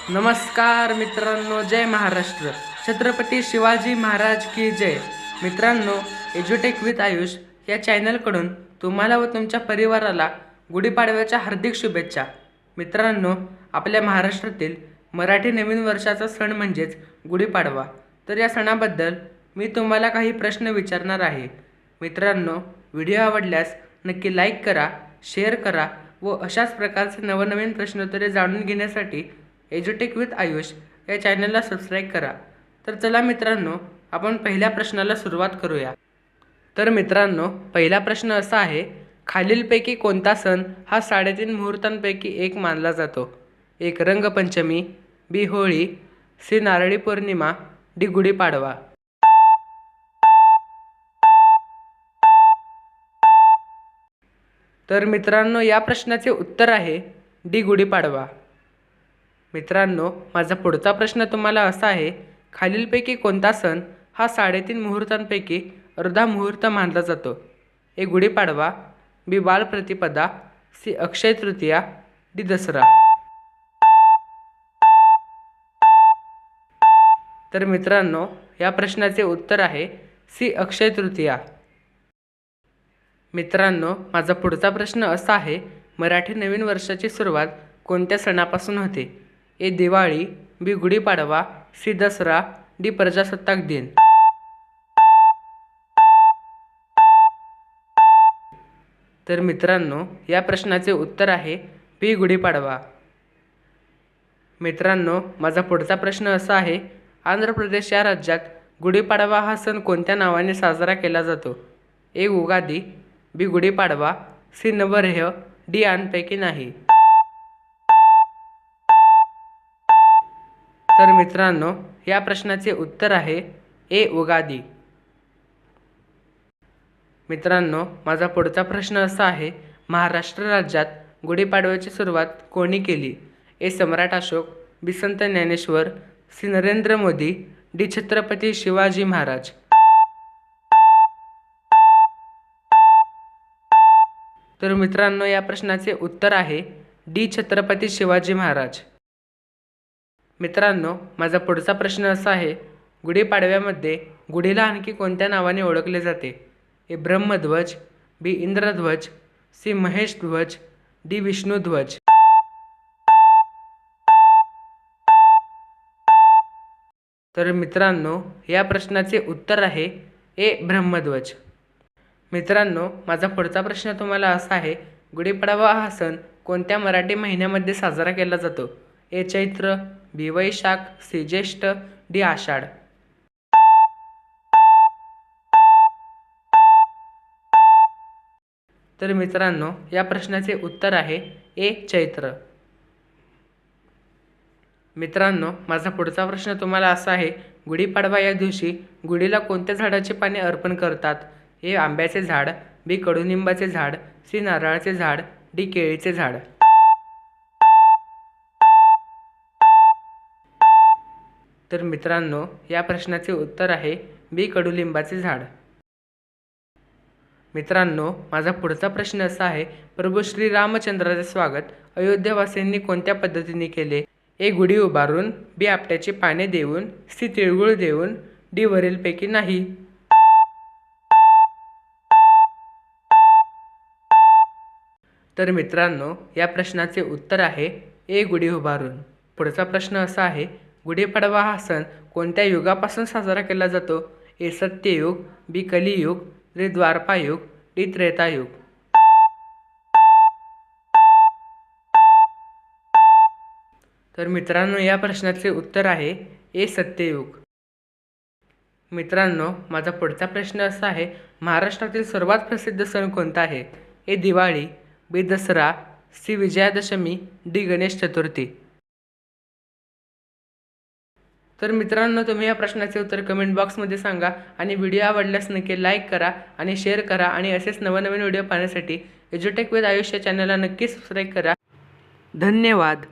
नमस्कार मित्रांनो, जय महाराष्ट्र. छत्रपती शिवाजी महाराज की जय. मित्रांनो, एज्युटेक विथ आयुष या चॅनलकडून तुम्हाला व तुमच्या परिवाराला गुढीपाडव्याच्या हार्दिक शुभेच्छा. मित्रांनो, आपल्या महाराष्ट्रातील मराठी नवीन वर्षाचा सण म्हणजेच गुढीपाडवा. तर या सणाबद्दल मी तुम्हाला काही प्रश्न विचारणार आहे. मित्रांनो, व्हिडिओ आवडल्यास नक्की लाईक करा, शेअर करा व अशाच प्रकारचे नवनवीन प्रश्नोत्तरे जाणून घेण्यासाठी एज्युटेक विथ आयुष या चॅनलला सबस्क्राईब करा. तर चला मित्रांनो, आपण पहिल्या प्रश्नाला सुरुवात करूया. तर मित्रांनो, पहिला प्रश्न असा आहे, खालीलपैकी कोणता सण हा 3.5 मुहूर्तांपैकी एक मानला जातो? एक रंगपंचमी, बी होळी, सी नारळी पौर्णिमा, डी गुढीपाडवा. तर मित्रांनो, या प्रश्नाचे उत्तर आहे डी गुढीपाडवा. मित्रांनो, माझा पुढचा प्रश्न तुम्हाला असा आहे, खालीलपैकी कोणता सण हा 3.5 मुहूर्तांपैकी अर्धा मुहूर्त मानला जातो? ए गुढीपाडवा, बी बालप्रतिपदा, सी अक्षय तृतीया, डी दसरा. तर मित्रांनो, या प्रश्नाचे उत्तर आहे सी अक्षय तृतीया. मित्रांनो, माझा पुढचा प्रश्न असा आहे, मराठी नवीन वर्षाची सुरुवात कोणत्या सणापासून होते? ए दिवाळी, बी गुढीपाडवा, सी दसरा, डी प्रजासत्ताक दिन. तर मित्रांनो, या प्रश्नाचे उत्तर आहे बी गुढीपाडवा. मित्रांनो, माझा पुढचा प्रश्न असा आहे, आंध्र प्रदेश या राज्यात गुढीपाडवा हा सण कोणत्या नावाने साजरा केला जातो? ए उगादी, बी गुढीपाडवा, सी नवरेह, डी यांपैकी नाही. तर मित्रांनो, या प्रश्नाचे उत्तर आहे ए उगादी. मित्रांनो, माझा पुढचा प्रश्न असा आहे, महाराष्ट्र राज्यात गुढीपाडव्याची सुरुवात कोणी केली? ए सम्राट अशोक, बी संत ज्ञानेश्वर, सी नरेंद्र मोदी, डी छत्रपती शिवाजी महाराज. तर मित्रांनो, या प्रश्नाचे उत्तर आहे डी छत्रपती शिवाजी महाराज. मित्रांनो, माझा पुढचा प्रश्न असा आहे, गुढीपाडव्यामध्ये गुढीला आणखी कोणत्या नावाने ओळखले जाते? ए ब्रह्मध्वज, बी इंद्रध्वज, सी महेशध्वज, डी विष्णुध्वज. तर मित्रांनो, या प्रश्नाचे उत्तर आहे ए ब्रह्मध्वज. मित्रांनो, माझा पुढचा प्रश्न तुम्हाला असा आहे, गुढीपाडवा हा सण कोणत्या मराठी महिन्यामध्ये साजरा केला जातो? ए चैत्र, बी वैशाख, सी ज्येष्ठ, डी आषाढ. तर मित्रांनो, या प्रश्नाचे उत्तर आहे ए चैत्र. मित्रांनो, माझा पुढचा प्रश्न तुम्हाला असा आहे, गुढीपाडवा या दिवशी गुढीला कोणत्या झाडाची पाने अर्पण करतात? ए आंब्याचे झाड, बी कडुनिंबाचे झाड, सी नारळाचे झाड, डी केळीचे झाड. तर मित्रांनो, या प्रश्नाचे उत्तर आहे बी कडुलिंबाचे झाड. मित्रांनो, माझा पुढचा प्रश्न असा आहे, प्रभू श्री रामचंद्राचे स्वागत अयोध्यावासींनी कोणत्या पद्धतीने केले? ए गुढी उभारून, बी आपट्याची पाने देऊन, सी तिळगुळ देऊन, डी वरीलपैकी नाही. तर मित्रांनो, या प्रश्नाचे उत्तर आहे ए गुढी उभारून. पुढचा प्रश्न असा आहे, गुढीपाडवा हा सण कोणत्या युगापासून साजरा केला जातो? ए सत्ययुग, बी कलियुग, डी द्वापारयुग, डी त्रेतायुग. तर मित्रांनो, या प्रश्नाचे उत्तर आहे ए सत्ययुग. मित्रांनो, माझा पुढचा प्रश्न असा आहे, महाराष्ट्रातील सर्वात प्रसिद्ध सण कोणता आहे? ए दिवाळी, बी दसरा, सी विजयादशमी, डी गणेश चतुर्थी. तर मित्रांनो, तुम्ही या प्रश्नाचे उत्तर कमेंट बॉक्समध्ये सांगा आणि व्हिडिओ आवडल्यास नक्की लाईक करा आणि शेअर करा आणि असेच नवनवीन व्हिडिओ पाहण्यासाठी एज्युटेक विथ आयुष या चॅनलला नक्की सबस्क्राईब करा. धन्यवाद.